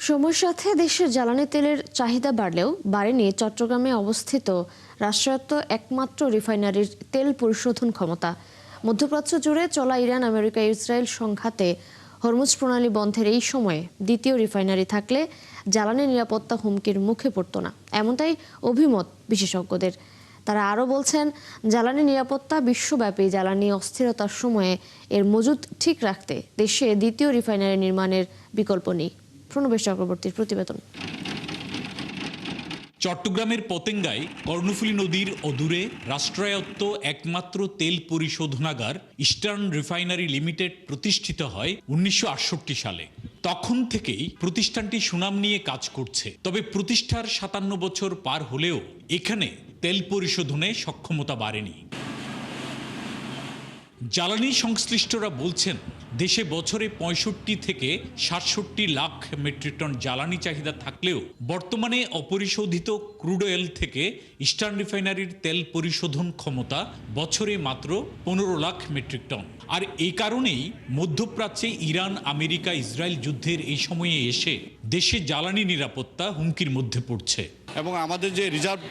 সময়ের সাথে দেশের জ্বালানি তেলের চাহিদা বাড়লেও বাড়েনি চট্টগ্রামে অবস্থিত রাষ্ট্রায়ত্ত একমাত্র রিফাইনারির তেল পরিশোধন ক্ষমতা। মধ্যপ্রাচ্য জুড়ে চলা ইরান আমেরিকা ইসরায়েল সংঘাতে হরমুজ প্রণালী বন্ধের এই সময়ে দ্বিতীয় রিফাইনারি থাকলে জ্বালানি নিরাপত্তা হুমকির মুখে পড়ত না, এমনটাই অভিমত বিশেষজ্ঞদের। তারা আরও বলছেন, জ্বালানি নিরাপত্তা বিশ্বব্যাপী জ্বালানি অস্থিরতার সময়ে এর মজুদ ঠিক রাখতে দেশে দ্বিতীয় রিফাইনারি নির্মাণের বিকল্প নেই। প্রণবেশ চক্রবর্তীর প্রতিবেদন। চট্টগ্রামের পতেঙ্গায় কর্ণফুলী নদীর অদূরে রাষ্ট্রায়ত্ত একমাত্র তেল পরিশোধনাগার ইস্টার্ন রিফাইনারি লিমিটেড প্রতিষ্ঠিত হয় 1968 সালে। তখন থেকেই প্রতিষ্ঠানটি সুনাম নিয়ে কাজ করছে। তবে প্রতিষ্ঠার 57 বছর পার হলেও এখানে তেল পরিশোধনে সক্ষমতা বাড়েনি। জ্বালানি সংশ্লিষ্টরা বলছেন, দেশে বছরে 65 থেকে 67 লাখ মেট্রিক টন জ্বালানি চাহিদা থাকলেও বর্তমানে অপরিশোধিত ক্রুড অয়েল থেকে ইস্টার্ন রিফাইনারির তেল পরিশোধন ক্ষমতা বছরে মাত্র 15 লাখ মেট্রিক টন। আর এই কারণেই মধ্যপ্রাচ্যে ইরান আমেরিকা ইসরায়েল যুদ্ধের এই সময়ে এসে দেশে জ্বালানি নিরাপত্তা হুমকির মধ্যে পড়ছে। এবং আমাদের যে রিজার্ভ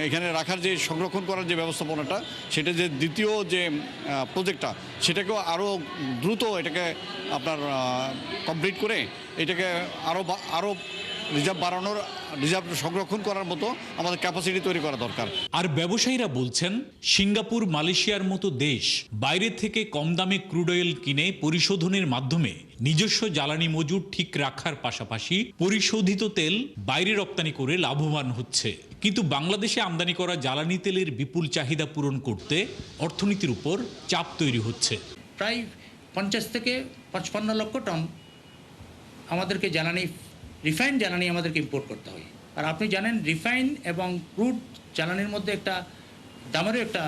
এখানে রাখার যে সংরক্ষণ করার যে ব্যবস্থাপনাটা, সেটা যে দ্বিতীয় যে প্রজেক্টটা, সেটাকেও আরও দ্রুত এটাকে আপনার কমপ্লিট করে এটাকে আরও রিজার্ভ বাড়ানোর, রিজার্ভ সংরক্ষণ করার মতো আমাদের ক্যাপাসিটি তৈরি করা দরকার। আর ব্যবসায়ীরা বলছেন, সিঙ্গাপুর মালয়েশিয়ার মতো দেশ বাইরে থেকে কম দামে ক্রুড অয়েল কিনে পরিশোধনের মাধ্যমে নিজস্ব জ্বালানি মজুদ ঠিক রাখার পাশাপাশি পরিশোধিত তেল বাইরে রপ্তানি করে লাভবান হচ্ছে। কিন্তু বাংলাদেশে আমদানি করা জ্বালানি তেলের বিপুল চাহিদা পূরণ করতে অর্থনীতির উপর চাপ তৈরি হচ্ছে। প্রায় 50 থেকে 55 লক্ষ টন আমাদেরকে রিফাইন্ড জ্বালানি আমাদেরকে ইম্পোর্ট করতে হয়। আর আপনি জানেন, রিফাইন এবং ক্রুড জ্বালানির মধ্যে একটা দামেরও একটা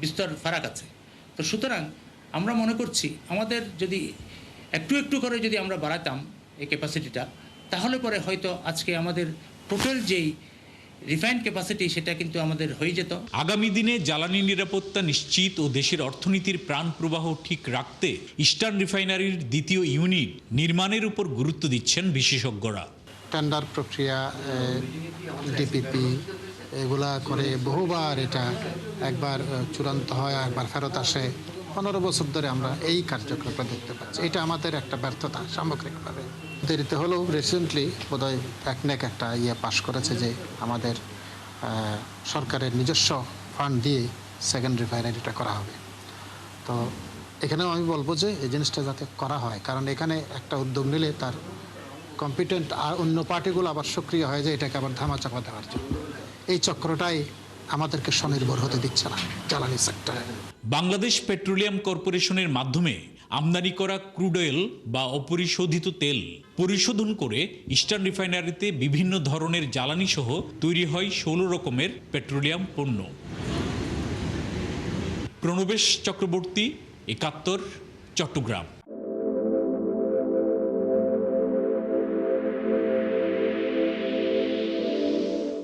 বিস্তর ফারাক আছে। তো সুতরাং আমরা মনে করছি, আমাদের যদি একটু করে যদি আমরা বাড়াতাম এই ক্যাপাসিটিটা, তাহলে পরে হয়তো আজকে আমাদের টোটাল যেই রিফাইন্ড ক্যাপাসিটি, সেটা কিন্তু আমাদের হয়ে যেত। আগামী দিনে জ্বালানি নিরাপত্তা নিশ্চিত ও দেশের অর্থনীতির প্রাণ প্রবাহ ঠিক রাখতে ইস্টার্ন রিফাইনারির দ্বিতীয় ইউনিট নির্মাণের উপর গুরুত্ব দিচ্ছেন বিশেষজ্ঞরা। টেন্ডার প্রক্রিয়া, ডিপিপি এগুলা করে বহুবার এটা একবার চূড়ান্ত হয়, একবার ফেরত আসে। 15 বছর ধরে আমরা এই কার্যক্রমটা দেখতে পাচ্ছি। এটা আমাদের একটা ব্যর্থতা সামগ্রিকভাবে। দেরিতে হলেও রিসেন্টলি বোধহয় একনেক একটা পাশ করেছে যে আমাদের সরকারের নিজস্ব ফান্ড দিয়ে সেকেন্ড রিফাইনারিটা করা হবে। তো এখানেও আমি বলবো যে এই জিনিসটা যাতে করা হয়, কারণ এখানে একটা উদ্যোগ নিলে তার কম্পিটেন্ট আর অন্য পার্টিগুলো আবার সক্রিয় হয়ে যায় এটাকে আবার ধামাচাপা দেওয়ার জন্য। এই চক্রটাই আমাদেরকে স্বনির্ভর হতে দিচ্ছে না জ্বালানি সেক্টরে। বাংলাদেশ পেট্রোলিয়াম কর্পোরেশনের মাধ্যমে আমদানি করা ক্রুড অয়েল বা অপরিশোধিত তেল পরিশোধন করে ইস্টার্ন রিফাইনারিতে বিভিন্ন ধরনের জ্বালানি সহ তৈরি হয় 16 রকমের পেট্রোলিয়াম পণ্য। প্রণবেশ চক্রবর্তী, 71, চট্টগ্রাম।